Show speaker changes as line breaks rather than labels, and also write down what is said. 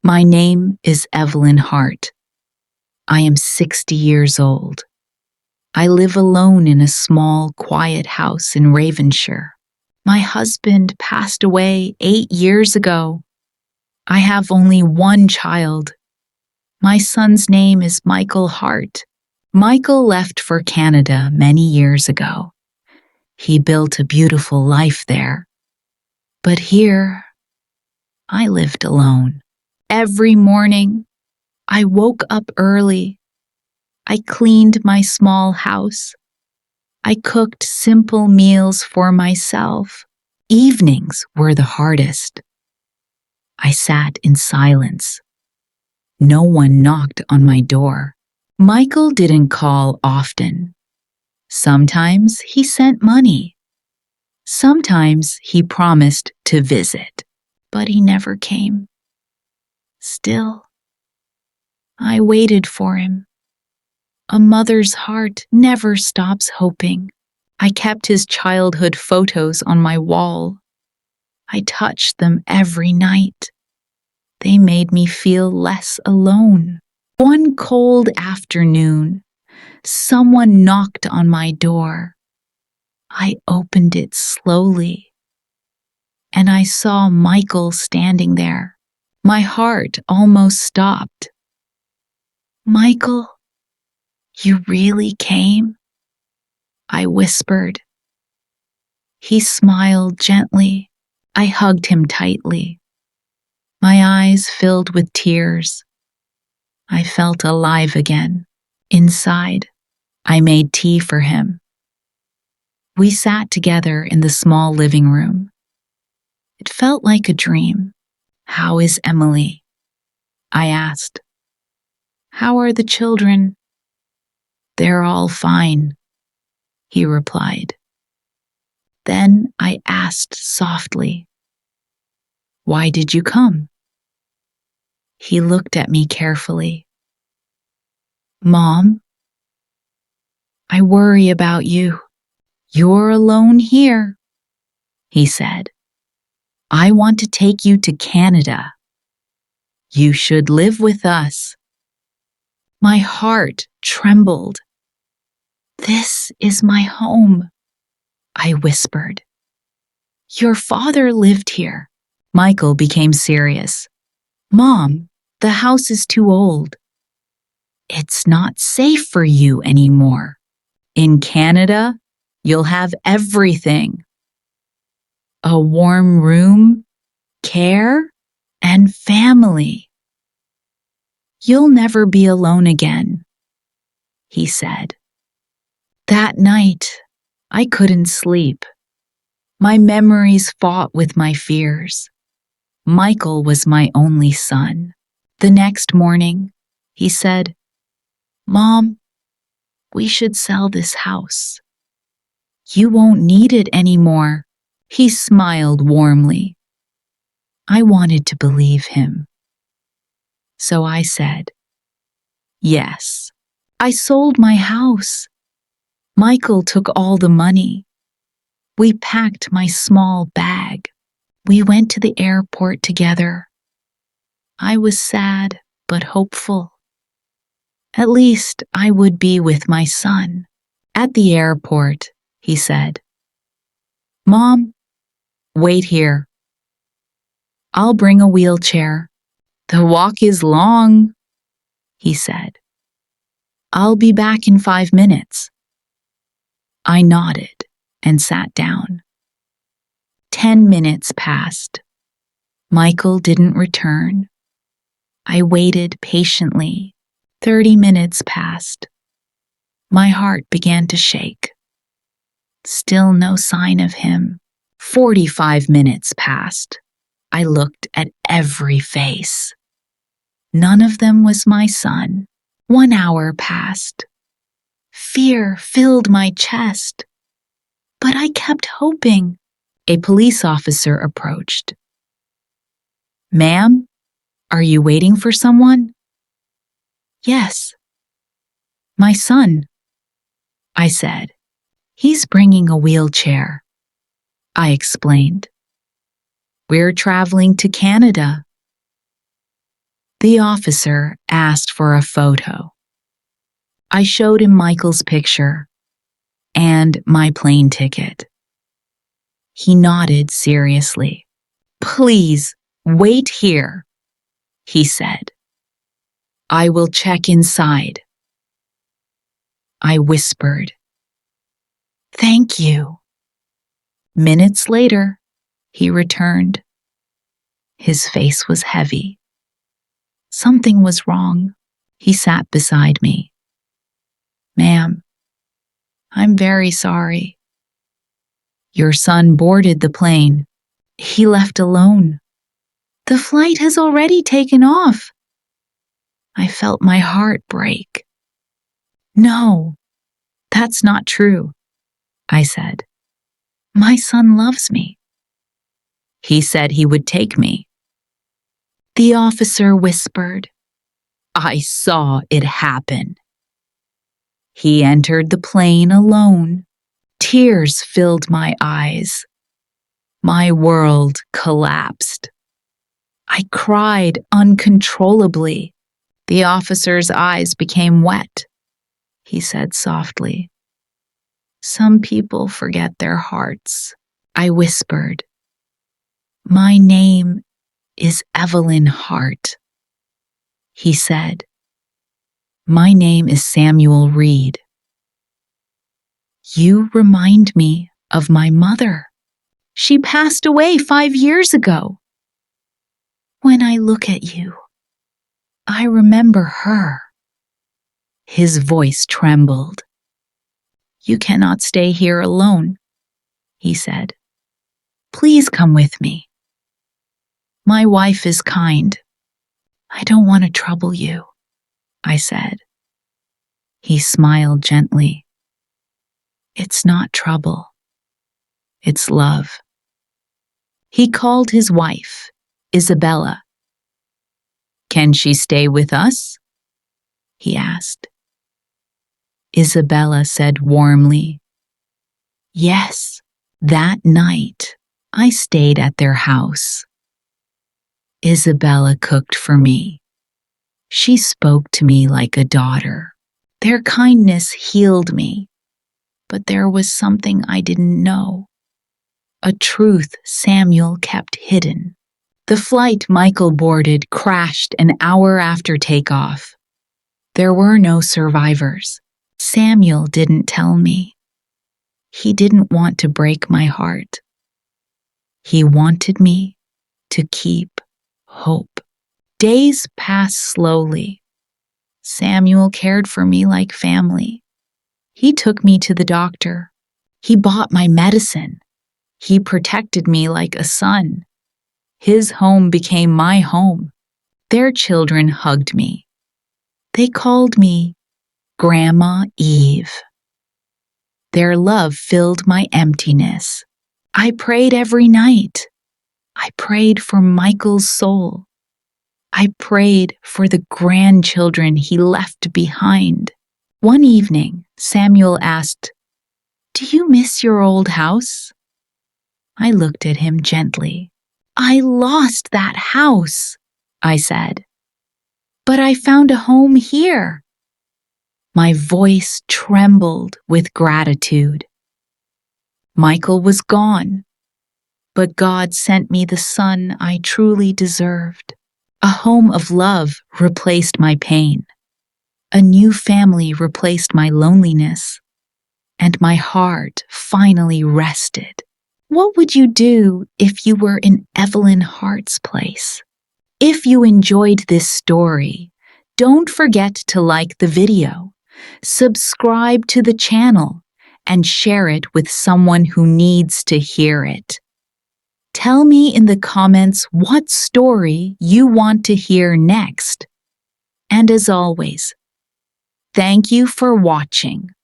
My name is Evelyn Hart. I am 60 years old. I live alone in a small, quiet house in Ravenshire. My husband passed away 8 years ago. I have only one child. My son's name is Michael Hart. Michael left for Canada many years ago. He built a beautiful life there. But here, I lived alone. Every morning, I woke up early. I cleaned my small house. I cooked simple meals for myself. Evenings were the hardest. I sat in silence. No one knocked on my door. Michael didn't call often. Sometimes he sent money. Sometimes he promised to visit, but he never came. Still, I waited for him. A mother's heart never stops hoping. I kept his childhood photos on my wall. I touched them every night. They made me feel less alone. One cold afternoon, someone knocked on my door. I opened it slowly, and I saw Michael standing there. My heart almost stopped. "Michael, you really came?" I whispered. He smiled gently. I hugged him tightly. My eyes filled with tears. I felt alive again. Inside, I made tea for him. We sat together in the small living room. It felt like a dream. "How is Emily?" I asked. "How are the children?" "They're all fine," he replied. Then I asked softly, "Why did you come?" He looked at me carefully. "Mom, I worry about you. You're alone here," he said. "I want to take you to Canada. You should live with us." My heart trembled. "This is my home," I whispered. "Your father lived here." Michael became serious. "Mom, the house is too old. It's not safe for you anymore. In Canada, you'll have everything. A warm room, care, and family. You'll never be alone again," he said. That night, I couldn't sleep. My memories fought with my fears. Michael was my only son. The next morning, he said, "Mom, we should sell this house. You won't need it anymore." He smiled warmly. I wanted to believe him. So I said, "Yes." I sold my house. Michael took all the money. We packed my small bag. We went to the airport together. I was sad but hopeful. At least I would be with my son. At the airport, he said, "Mom, wait here. I'll bring a wheelchair. The walk is long," he said. "I'll be back in 5 minutes." I nodded and sat down. 10 minutes passed. Michael didn't return. I waited patiently. 30 minutes passed. My heart began to shake. Still no sign of him. 45 minutes passed. I looked at every face. None of them was my son. 1 hour passed. Fear filled my chest. But I kept hoping. A police officer approached. "Ma'am, are you waiting for someone?" "Yes." "My son," I said. "He's bringing a wheelchair," I explained. "We're traveling to Canada." The officer asked for a photo. I showed him Michael's picture and my plane ticket. He nodded seriously. "Please, wait here," he said. "I will check inside." I whispered, "Thank you." Minutes later, he returned. His face was heavy. Something was wrong. He sat beside me. "Ma'am, I'm very sorry. Your son boarded the plane. He left alone. The flight has already taken off." I felt my heart break. "No, that's not true," I said. "My son loves me. He said he would take me." The officer whispered, "I saw it happen." He entered the plane alone. Tears filled my eyes. My world collapsed. I cried uncontrollably. The officer's eyes became wet. He said softly, "Some people forget their hearts." I whispered, "My name is Evelyn Hart." He said, "My name is Samuel Reed." "You remind me of my mother. She passed away 5 years ago. When I look at you, I remember her." His voice trembled. "You cannot stay here alone," he said. "Please come with me. My wife is kind. I don't want to trouble you," I said. He smiled gently. "It's not trouble. It's love." He called his wife, Isabella. "Can she stay with us?" he asked. Isabella said warmly, "Yes." That night, I stayed at their house. Isabella cooked for me. She spoke to me like a daughter. Their kindness healed me, but there was something I didn't know. A truth Samuel kept hidden. The flight Michael boarded crashed an hour after takeoff. There were no survivors. Samuel didn't tell me. He didn't want to break my heart. He wanted me to keep hope. Days passed slowly. Samuel cared for me like family. He took me to the doctor. He bought my medicine. He protected me like a son. His home became my home. Their children hugged me. They called me Grandma Eve. Their love filled my emptiness. I prayed every night. I prayed for Michael's soul. I prayed for the grandchildren he left behind. One evening, Samuel asked, "Do you miss your old house?" I looked at him gently. "I lost that house," I said. "But I found a home here." My voice trembled with gratitude. Michael was gone, but God sent me the son I truly deserved. A home of love replaced my pain. A new family replaced my loneliness, and my heart finally rested. What would you do if you were in Evelyn Hart's place? If you enjoyed this story, don't forget to like the video, subscribe to the channel, and share it with someone who needs to hear it. Tell me in the comments what story you want to hear next. And as always, thank you for watching.